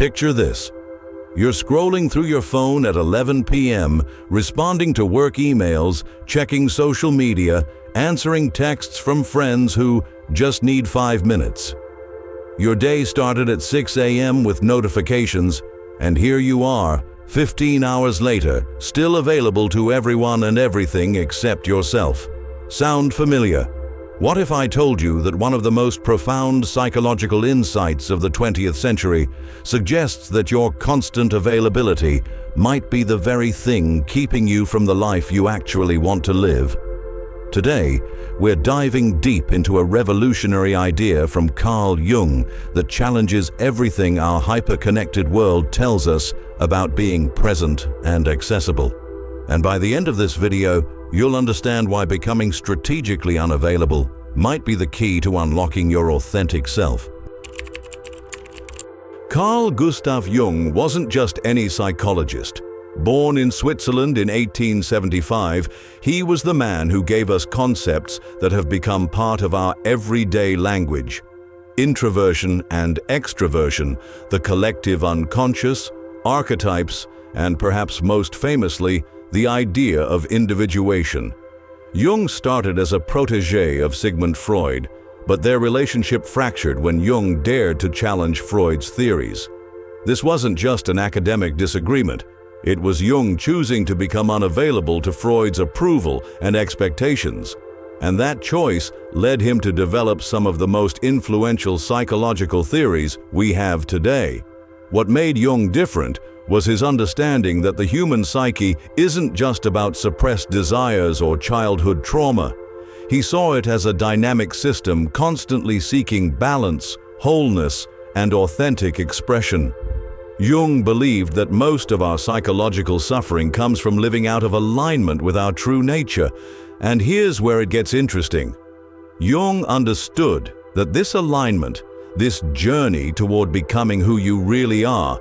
Picture this. You're scrolling through your phone at 11 p.m., responding to work emails, checking social media, answering texts from friends who just need 5 minutes. Your day started at 6 a.m. with notifications, and here you are, 15 hours later, still available to everyone and everything except yourself. Sound familiar? What if I told you that one of the most profound psychological insights of the 20th century suggests that your constant availability might be the very thing keeping you from the life you actually want to live? Today, we're diving deep into a revolutionary idea from Carl Jung that challenges everything our hyper-connected world tells us about being present and accessible. And by the end of this video, you'll understand why becoming strategically unavailable might be the key to unlocking your authentic self. Carl Gustav Jung wasn't just any psychologist. Born in Switzerland in 1875, he was the man who gave us concepts that have become part of our everyday language. Introversion and extroversion, the collective unconscious, archetypes, and perhaps most famously, the idea of individuation. Jung started as a protégé of Sigmund Freud, but their relationship fractured when Jung dared to challenge Freud's theories. This wasn't just an academic disagreement. It was Jung choosing to become unavailable to Freud's approval and expectations. And that choice led him to develop some of the most influential psychological theories we have today. What made Jung different was his understanding that the human psyche isn't just about suppressed desires or childhood trauma. He saw it as a dynamic system constantly seeking balance, wholeness, and authentic expression. Jung believed that most of our psychological suffering comes from living out of alignment with our true nature. And here's where it gets interesting. Jung understood that this alignment, this journey toward becoming who you really are,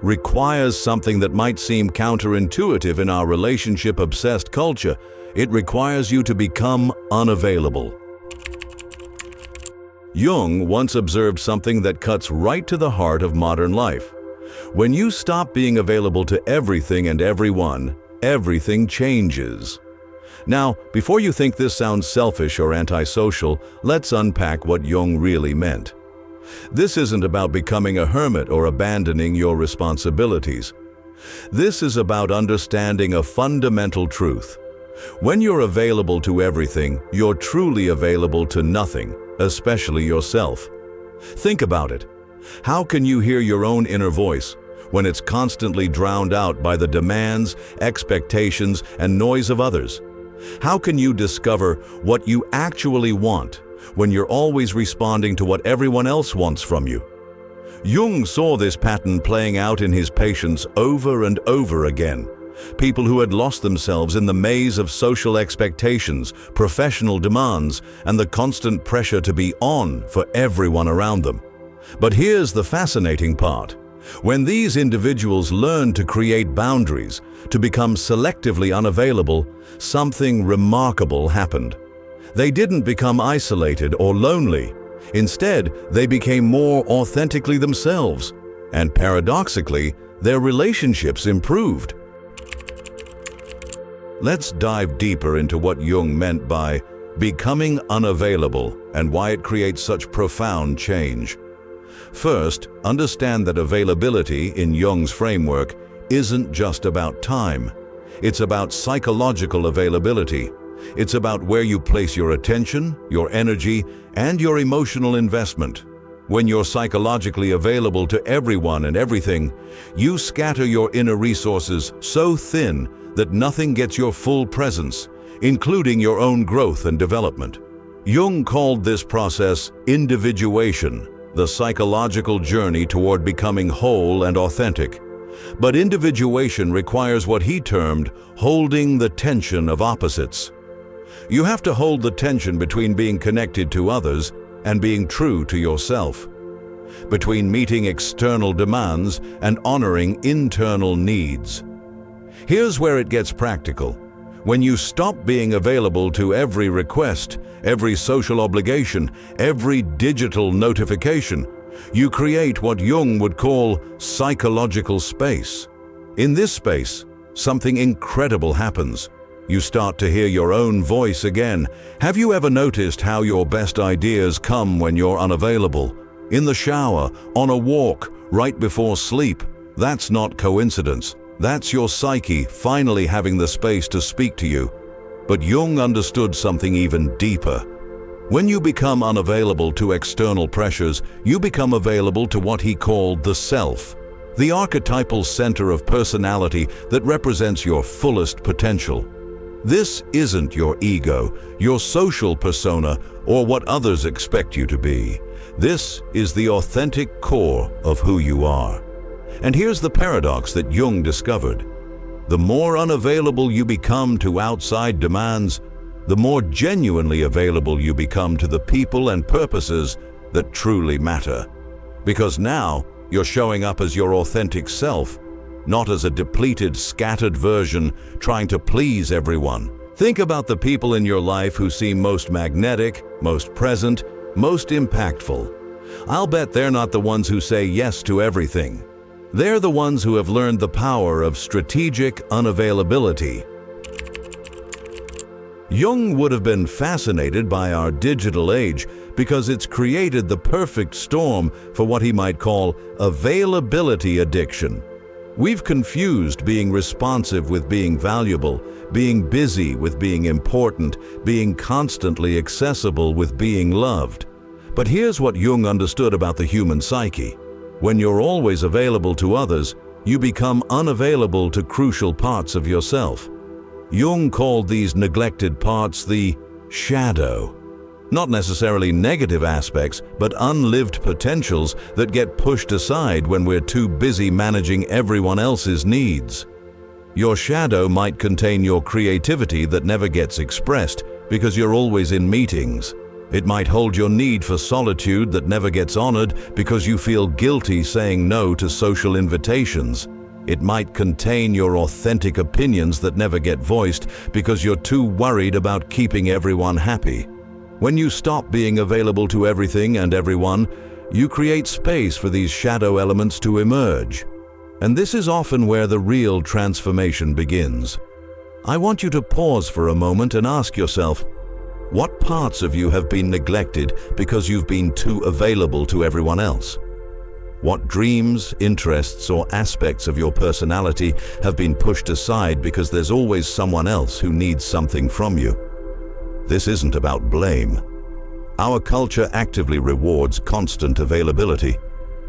requires something that might seem counterintuitive in our relationship-obsessed culture. It requires you to become unavailable. Jung once observed something that cuts right to the heart of modern life. When you stop being available to everything and everyone, everything changes. Now, before you think this sounds selfish or antisocial, let's unpack what Jung really meant. This isn't about becoming a hermit or abandoning your responsibilities. This is about understanding a fundamental truth. When you're available to everything, you're truly available to nothing, especially yourself. Think about it. How can you hear your own inner voice when it's constantly drowned out by the demands, expectations, and noise of others? How can you discover what you actually want when you're always responding to what everyone else wants from you? Jung saw this pattern playing out in his patients over and over again. People who had lost themselves in the maze of social expectations, professional demands, and the constant pressure to be on for everyone around them. But here's the fascinating part. When these individuals learned to create boundaries, to become selectively unavailable, something remarkable happened. They didn't become isolated or lonely. Instead, they became more authentically themselves, and paradoxically, their relationships improved. Let's dive deeper into what Jung meant by becoming unavailable and why it creates such profound change. First, understand that availability in Jung's framework isn't just about time. It's about psychological availability. It's about where you place your attention, your energy, and your emotional investment. When you're psychologically available to everyone and everything, you scatter your inner resources so thin that nothing gets your full presence, including your own growth and development. Jung called this process individuation, the psychological journey toward becoming whole and authentic. But individuation requires what he termed holding the tension of opposites. You have to hold the tension between being connected to others and being true to yourself, between meeting external demands and honoring internal needs. Here's where it gets practical. When you stop being available to every request, every social obligation, every digital notification, You create what Jung would call psychological space. In this space, something incredible happens. You start to hear your own voice again. Have you ever noticed how your best ideas come when you're unavailable? In the shower, on a walk, right before sleep. That's not coincidence. That's your psyche finally having the space to speak to you. But Jung understood something even deeper. When you become unavailable to external pressures, you become available to what he called the self, the archetypal center of personality that represents your fullest potential. This isn't your ego, your social persona, or what others expect you to be. This is the authentic core of who you are. And here's the paradox that Jung discovered. The more unavailable you become to outside demands, the more genuinely available you become to the people and purposes that truly matter. Because now you're showing up as your authentic self, not as a depleted, scattered version trying to please everyone. Think about the people in your life who seem most magnetic, most present, most impactful. I'll bet they're not the ones who say yes to everything. They're the ones who have learned the power of strategic unavailability. Jung would have been fascinated by our digital age because it's created the perfect storm for what he might call availability addiction. We've confused being responsive with being valuable, being busy with being important, being constantly accessible with being loved. But here's what Jung understood about the human psyche. When you're always available to others, you become unavailable to crucial parts of yourself. Jung called these neglected parts the shadow. Not necessarily negative aspects, but unlived potentials that get pushed aside when we're too busy managing everyone else's needs. Your shadow might contain your creativity that never gets expressed because you're always in meetings. It might hold your need for solitude that never gets honored because you feel guilty saying no to social invitations. It might contain your authentic opinions that never get voiced because you're too worried about keeping everyone happy. When you stop being available to everything and everyone, you create space for these shadow elements to emerge. And this is often where the real transformation begins. I want you to pause for a moment and ask yourself, what parts of you have been neglected because you've been too available to everyone else? What dreams, interests, or aspects of your personality have been pushed aside because there's always someone else who needs something from you? This isn't about blame. Our culture actively rewards constant availability.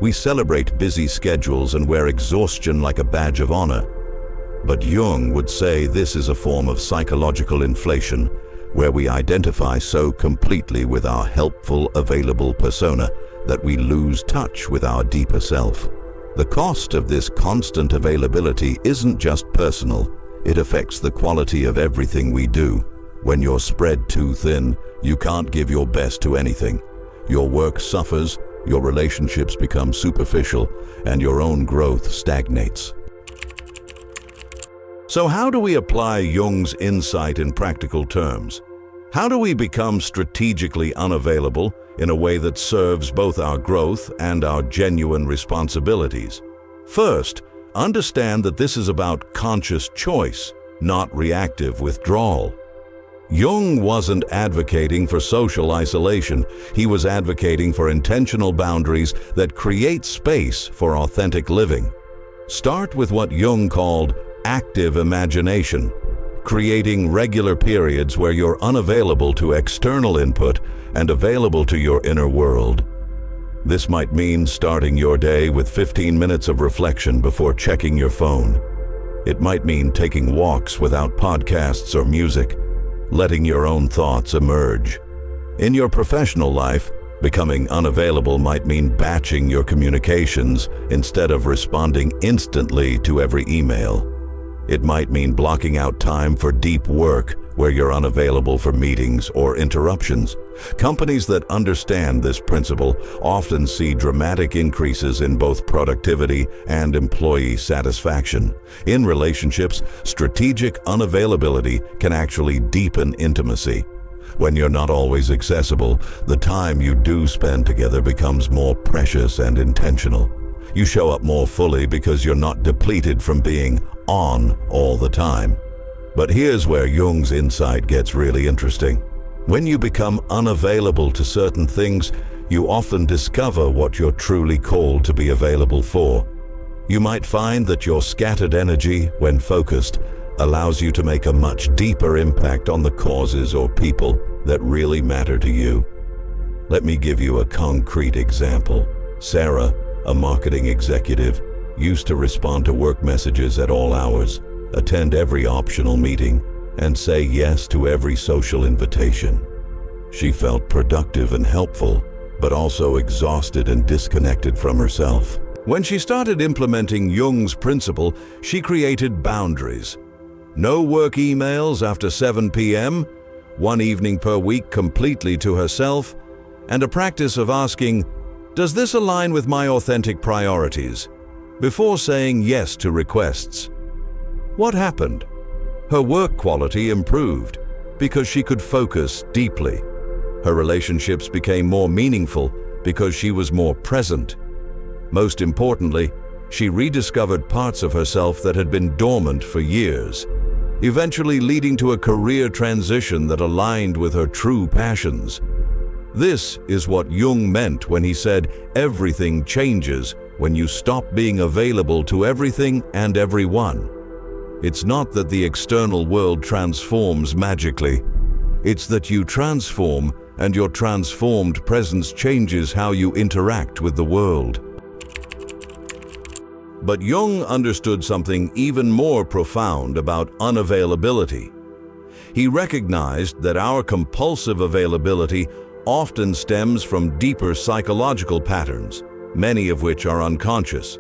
We celebrate busy schedules and wear exhaustion like a badge of honor. But Jung would say this is a form of psychological inflation, where we identify so completely with our helpful, available persona that we lose touch with our deeper self. The cost of this constant availability isn't just personal, it affects the quality of everything we do. When you're spread too thin, you can't give your best to anything. Your work suffers, your relationships become superficial, and your own growth stagnates. So how do we apply Jung's insight in practical terms? How do we become strategically unavailable in a way that serves both our growth and our genuine responsibilities? First, understand that this is about conscious choice, not reactive withdrawal. Jung wasn't advocating for social isolation. He was advocating for intentional boundaries that create space for authentic living. Start with what Jung called active imagination, creating regular periods where you're unavailable to external input and available to your inner world. This might mean starting your day with 15 minutes of reflection before checking your phone. It might mean taking walks without podcasts or music, letting your own thoughts emerge. In your professional life, becoming unavailable might mean batching your communications instead of responding instantly to every email. It might mean blocking out time for deep work where you're unavailable for meetings or interruptions. Companies that understand this principle often see dramatic increases in both productivity and employee satisfaction. In relationships, strategic unavailability can actually deepen intimacy. When you're not always accessible, the time you do spend together becomes more precious and intentional. You show up more fully because you're not depleted from being on all the time. But here's where Jung's insight gets really interesting. When you become unavailable to certain things, you often discover what you're truly called to be available for. You might find that your scattered energy, when focused, allows you to make a much deeper impact on the causes or people that really matter to you. Let me give you a concrete example. Sarah, a marketing executive, used to respond to work messages at all hours, attend every optional meeting, and say yes to every social invitation. She felt productive and helpful, but also exhausted and disconnected from herself. When she started implementing Jung's principle, she created boundaries. No work emails after 7 p.m., one evening per week completely to herself, and a practice of asking, "Does this align with my authentic priorities?" before saying yes to requests. What happened? Her work quality improved because she could focus deeply. Her relationships became more meaningful because she was more present. Most importantly, she rediscovered parts of herself that had been dormant for years, eventually leading to a career transition that aligned with her true passions. This is what Jung meant when he said everything changes when you stop being available to everything and everyone. It's not that the external world transforms magically. It's that you transform, and your transformed presence changes how you interact with the world. But Jung understood something even more profound about unavailability. He recognized that our compulsive availability often stems from deeper psychological patterns, many of which are unconscious.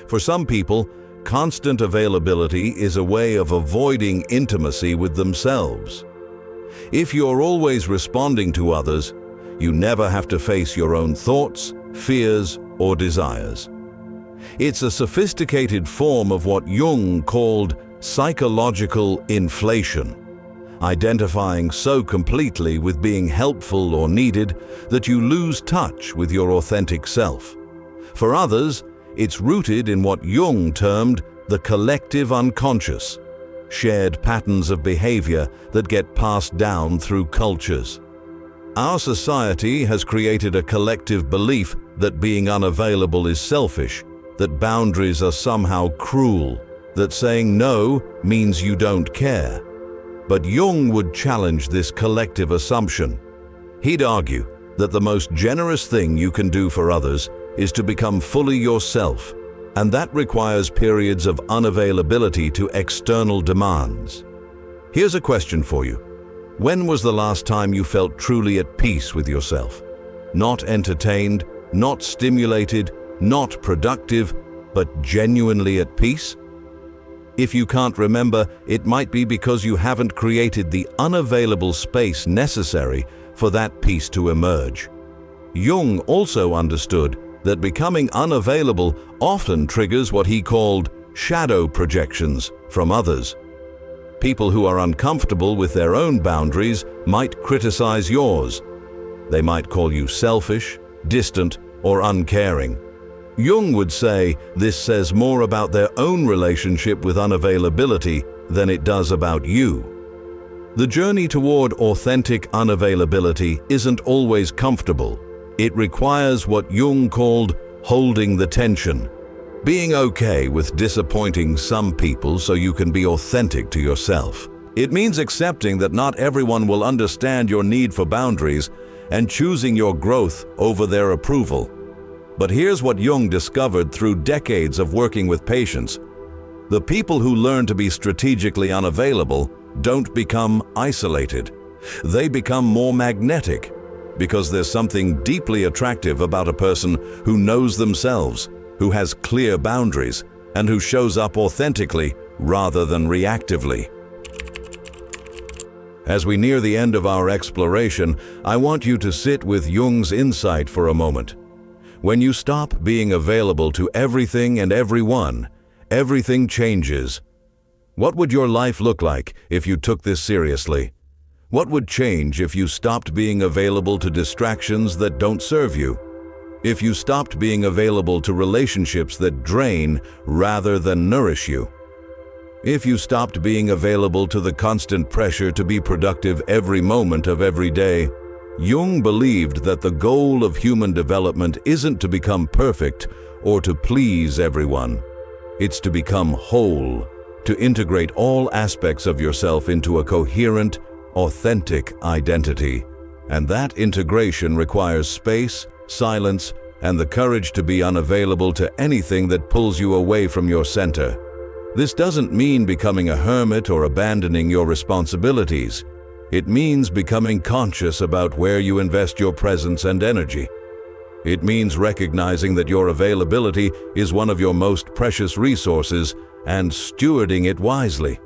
For some people, constant availability is a way of avoiding intimacy with themselves. If you're always responding to others, you never have to face your own thoughts, fears, or desires. It's a sophisticated form of what Jung called psychological inflation, identifying so completely with being helpful or needed that you lose touch with your authentic self. For others, it's rooted in what Jung termed the collective unconscious, shared patterns of behavior that get passed down through cultures. Our society has created a collective belief that being unavailable is selfish, that boundaries are somehow cruel, that saying no means you don't care. But Jung would challenge this collective assumption. He'd argue that the most generous thing you can do for others is to become fully yourself, and that requires periods of unavailability to external demands. Here's a question for you. When was the last time you felt truly at peace with yourself? Not entertained, not stimulated, not productive, but genuinely at peace? If you can't remember, it might be because you haven't created the unavailable space necessary for that peace to emerge. Jung also understood that becoming unavailable often triggers what he called shadow projections from others. People who are uncomfortable with their own boundaries might criticize yours. They might call you selfish, distant, or uncaring. Jung would say this says more about their own relationship with unavailability than it does about you. The journey toward authentic unavailability isn't always comfortable. It requires what Jung called holding the tension, being okay with disappointing some people so you can be authentic to yourself. It means accepting that not everyone will understand your need for boundaries and choosing your growth over their approval. But here's what Jung discovered through decades of working with patients. The people who learn to be strategically unavailable don't become isolated. They become more magnetic, because there's something deeply attractive about a person who knows themselves, who has clear boundaries, and who shows up authentically rather than reactively. As we near the end of our exploration, I want you to sit with Jung's insight for a moment. When you stop being available to everything and everyone, everything changes. What would your life look like if you took this seriously? What would change if you stopped being available to distractions that don't serve you? If you stopped being available to relationships that drain rather than nourish you? If you stopped being available to the constant pressure to be productive every moment of every day? Jung believed that the goal of human development isn't to become perfect or to please everyone. It's to become whole, to integrate all aspects of yourself into a coherent, authentic identity. And that integration requires space, silence, and the courage to be unavailable to anything that pulls you away from your center. This doesn't mean becoming a hermit or abandoning your responsibilities. It means becoming conscious about where you invest your presence and energy. It means recognizing that your availability is one of your most precious resources and stewarding it wisely.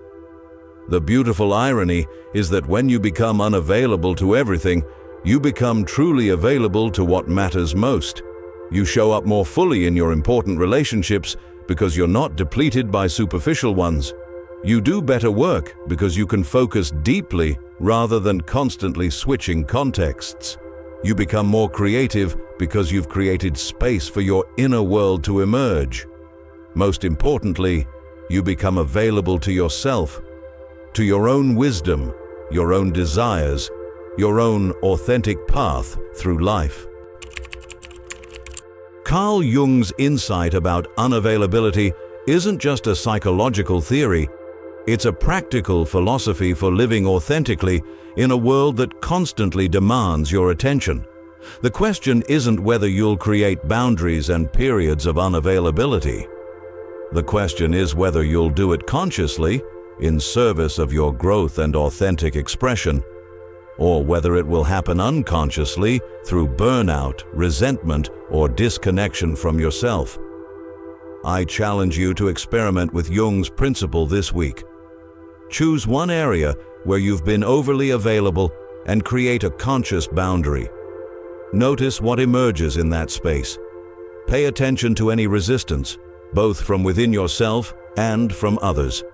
The beautiful irony is that when you become unavailable to everything, you become truly available to what matters most. You show up more fully in your important relationships because you're not depleted by superficial ones. You do better work because you can focus deeply rather than constantly switching contexts. You become more creative because you've created space for your inner world to emerge. Most importantly, you become available to yourself, to your own wisdom, your own desires, your own authentic path through life. Carl Jung's insight about unavailability isn't just a psychological theory. It's a practical philosophy for living authentically in a world that constantly demands your attention. The question isn't whether you'll create boundaries and periods of unavailability. The question is whether you'll do it consciously, in service of your growth and authentic expression, or whether it will happen unconsciously through burnout, resentment, or disconnection from yourself. I challenge you to experiment with Jung's principle this week. Choose one area where you've been overly available and create a conscious boundary. Notice what emerges in that space. Pay attention to any resistance, both from within yourself and from others.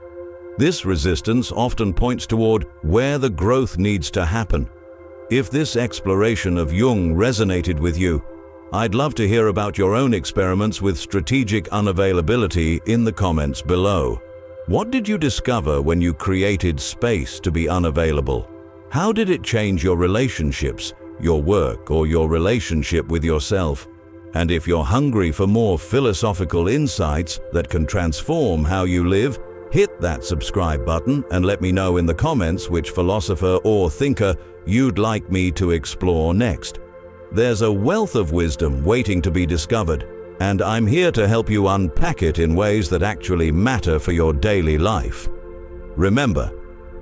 This resistance often points toward where the growth needs to happen. If this exploration of Jung resonated with you, I'd love to hear about your own experiments with strategic unavailability in the comments below. What did you discover when you created space to be unavailable? How did it change your relationships, your work, or your relationship with yourself? And if you're hungry for more philosophical insights that can transform how you live, hit that subscribe button and let me know in the comments which philosopher or thinker you'd like me to explore next. There's a wealth of wisdom waiting to be discovered, and I'm here to help you unpack it in ways that actually matter for your daily life. Remember,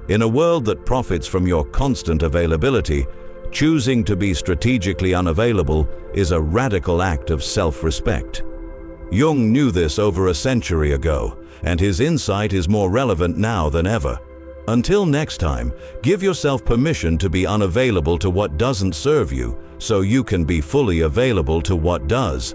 in a world that profits from your constant availability, choosing to be strategically unavailable is a radical act of self-respect. Jung knew this over a century ago, and his insight is more relevant now than ever. Until next time, give yourself permission to be unavailable to what doesn't serve you, so you can be fully available to what does.